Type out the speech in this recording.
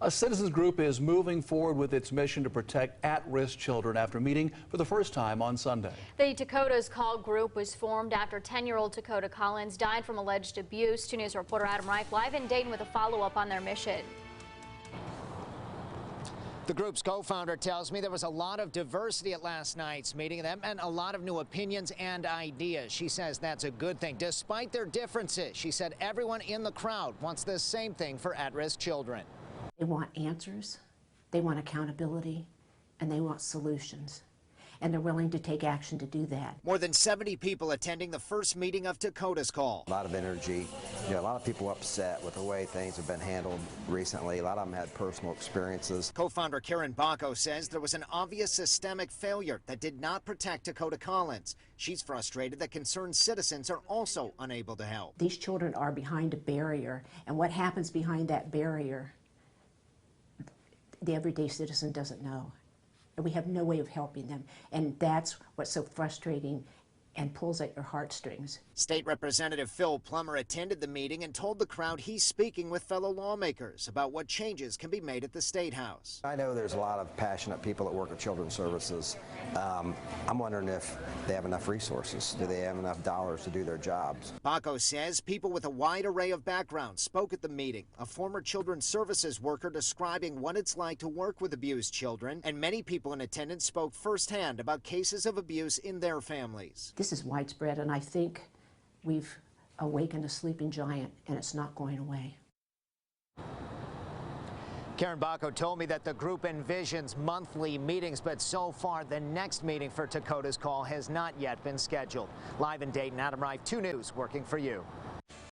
A citizens group is moving forward with its mission to protect at-risk children after meeting for the first time on Sunday. The Dakota's Call group was formed after 10-year-old Dakota Collins died from alleged abuse. 2 News reporter Adam Reif live in Dayton with a follow-up on their mission. The group's co-founder tells me there was a lot of diversity at last night's meeting. That meant a lot of new opinions and ideas. She says that's a good thing. Despite their differences, she said everyone in the crowd wants the same thing for at-risk children. They want answers, they want accountability, and they want solutions. And they're willing to take action to do that. More than 70 people attending the first meeting of Dakota's Call. A lot of energy. A lot of people upset with the way things have been handled recently. A lot of them had personal experiences. Co-founder Karen Bacco says there was an obvious systemic failure that did not protect Dakota Collins. She's frustrated that concerned citizens are also unable to help. These children are behind a barrier, and what happens behind that barrier, the everyday citizen doesn't know. And we have no way of helping them. And that's what's so frustrating and pulls at your heartstrings. State Representative Phil Plummer attended the meeting and told the crowd he's speaking with fellow lawmakers about what changes can be made at the State House. I know there's a lot of passionate people that work at Children's Services. I'm wondering if they have enough resources. Do they have enough dollars to do their jobs? Bacco says people with a wide array of backgrounds spoke at the meeting. A former Children's Services worker describing what it's like to work with abused children, and many people in attendance spoke firsthand about cases of abuse in their families. This is widespread, and I think we've awakened a sleeping giant, and it's not going away. Karen Bacco told me that the group envisions monthly meetings, but so far the next meeting for Dakota's Call has not yet been scheduled. Live in Dayton, Adam Reif, 2 News, working for you.